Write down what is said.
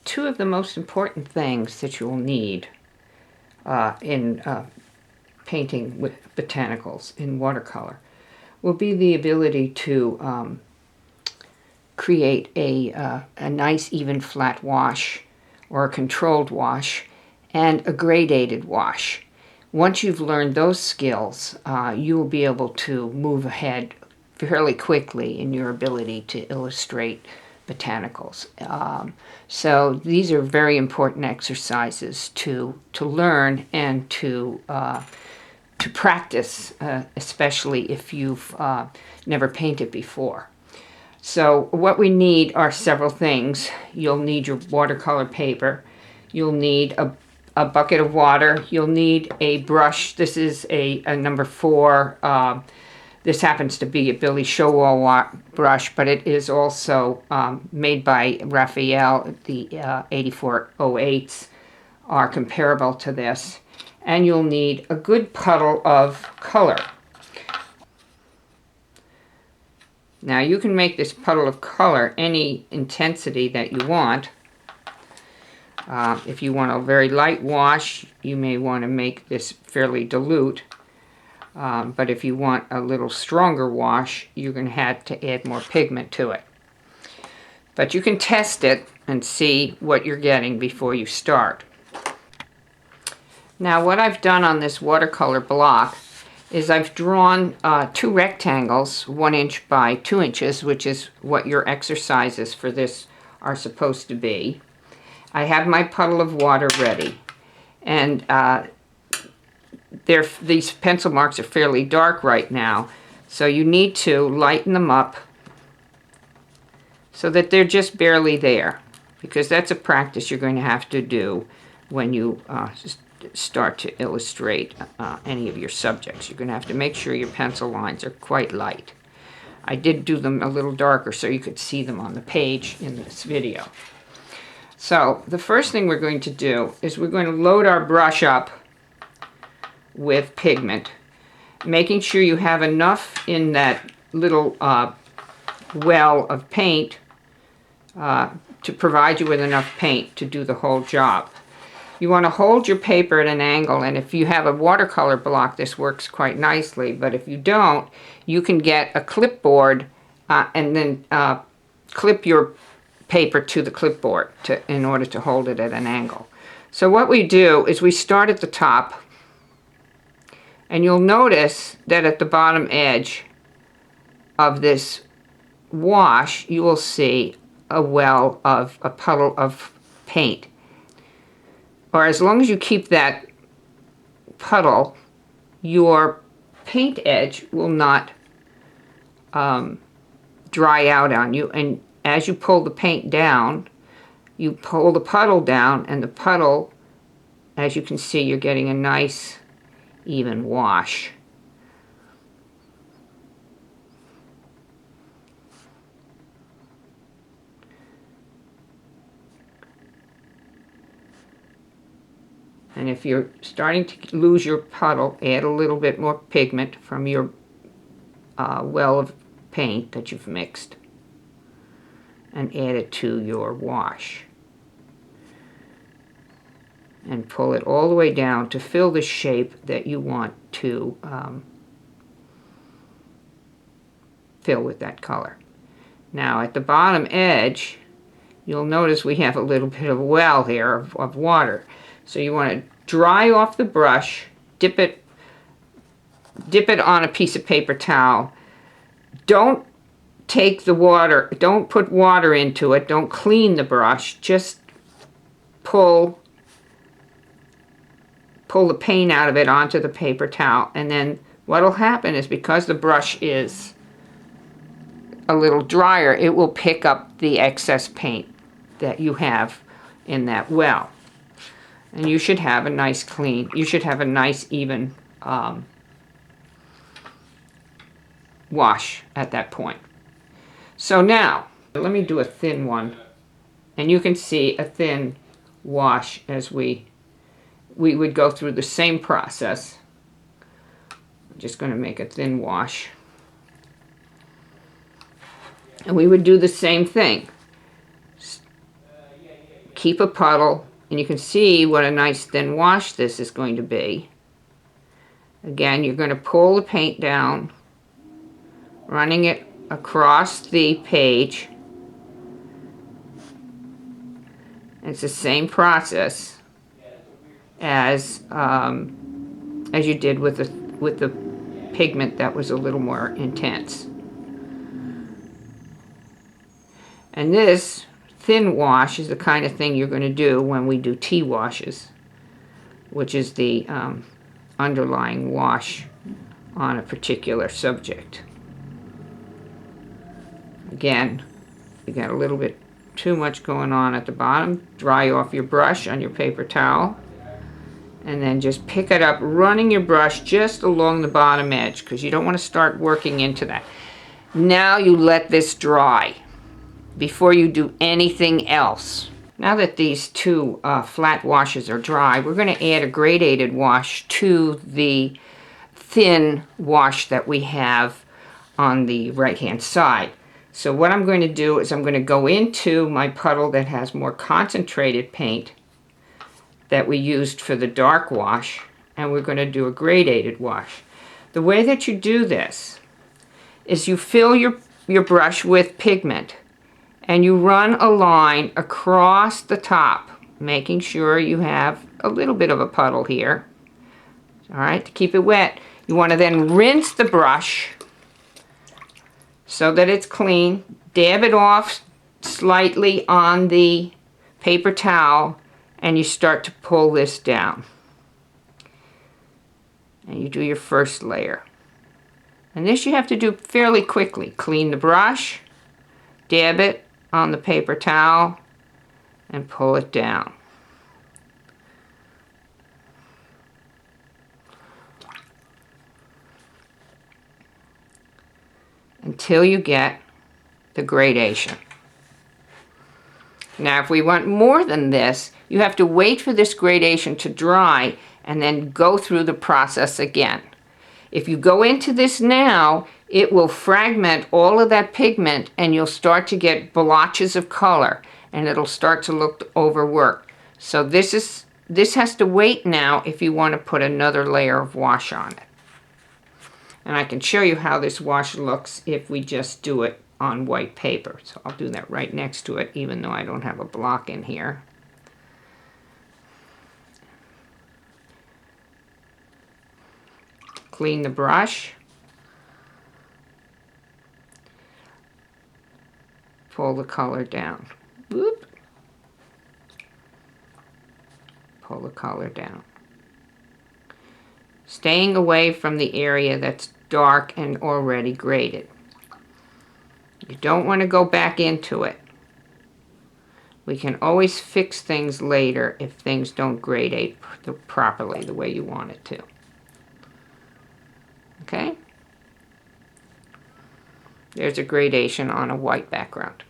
two of the most important things that you will need in painting with botanicals in watercolor will be the ability to create a nice even flat wash or a controlled wash and a gradated wash. Once you've learned those skills, you will be able to move ahead fairly quickly in your ability to illustrate botanicals. So these are very important exercises to learn and to practice, especially if you've never painted before. So what we need are several things. You'll need your watercolor paper. You'll need a bucket of water. You'll need a brush. This is a number 4. This happens to be a Billy Showall brush, but it is also made by Raphael. The 8408s are comparable to this. And you'll need a good puddle of color. Now you can make this puddle of color any intensity that you want. If you want a very light wash, you may want to make this fairly dilute. But if you want a little stronger wash, you're going to have to add more pigment to it. But you can test it and see what you're getting before you start. Now what I've done on this watercolor block is I've drawn 2 rectangles, 1 inch by 2 inches, which is what your exercises for this are supposed to be. I have my puddle of water ready, and these pencil marks are fairly dark right now, so you need to lighten them up so that they're just barely there, because that's a practice you're going to have to do when you start to illustrate any of your subjects. You're going to have to make sure your pencil lines are quite light. I did do them a little darker so you could see them on the page in this video. So the first thing we're going to do is we're going to load our brush up with pigment, making sure you have enough in that little well of paint to provide you with enough paint to do the whole job. You want to hold your paper at an angle, and if you have a watercolor block, this works quite nicely, but if you don't, you can get a clipboard and then clip your paper to the clipboard in order to hold it at an angle. So what we do is we start at the top, and you'll notice that at the bottom edge of this wash, you will see a well of a puddle of paint. Or as long as you keep that puddle, your paint edge will not dry out on you. And as you pull the paint down, you pull the puddle down, and the puddle, as you can see, you're getting a nice even wash. And if you're starting to lose your puddle, add a little bit more pigment from your well of paint that you've mixed and add it to your wash. And pull it all the way down to fill the shape that you want to fill with that color. Now at the bottom edge, you'll notice we have a little bit of a well here of water. So you want to dry off the brush, dip it on a piece of paper towel. Don't take the water, don't put water into it, don't clean the brush, just pull the paint out of it onto the paper towel, and then what'll happen is, because the brush is a little drier, it will pick up the excess paint that you have in that well. And you should have a nice clean, you should have a nice even wash at that point. So now, let me do a thin one. And you can see a thin wash as we would go through the same process. I'm just going to make a thin wash. And we would do the same thing. keep a puddle, and you can see what a nice thin wash this is going to be. Again, you're going to pull the paint down, running it across the page. It's the same process as you did with the pigment that was a little more intense. And this thin wash is the kind of thing you're going to do when we do tea washes, which is the underlying wash on a particular subject. Again, you got a little bit too much going on at the bottom. Dry off your brush on your paper towel, and then just pick it up, running your brush just along the bottom edge, because you don't want to start working into that. Now you let this dry before you do anything else. Now that these two flat washes are dry, we're going to add a gradated wash to the thin wash that we have on the right hand side. So what I'm going to do is I'm going to go into my puddle that has more concentrated paint that we used for the dark wash, and we're going to do a gradated wash. The way that you do this is you fill your brush with pigment, and you run a line across the top, making sure you have a little bit of a puddle here. All right, to keep it wet. You want to then rinse the brush so that it's clean. Dab it off slightly on the paper towel, and you start to pull this down. And you do your first layer. And this you have to do fairly quickly. Clean the brush, dab it on the paper towel, and pull it down. Until you get the gradation. Now if we want more than this, you have to wait for this gradation to dry and then go through the process again. If you go into this now, it will fragment all of that pigment, and you'll start to get blotches of color, and it'll start to look overworked. So this has to wait now if you want to put another layer of wash on it. And I can show you how this wash looks if we just do it on white paper. So I'll do that right next to it, even though I don't have a block in here. Clean the brush. Pull the color down. Whoop. Pull the color down. Staying away from the area that's dark and already graded. You don't want to go back into it. We can always fix things later if things don't gradate properly the way you want it to. Okay? There's a gradation on a white background.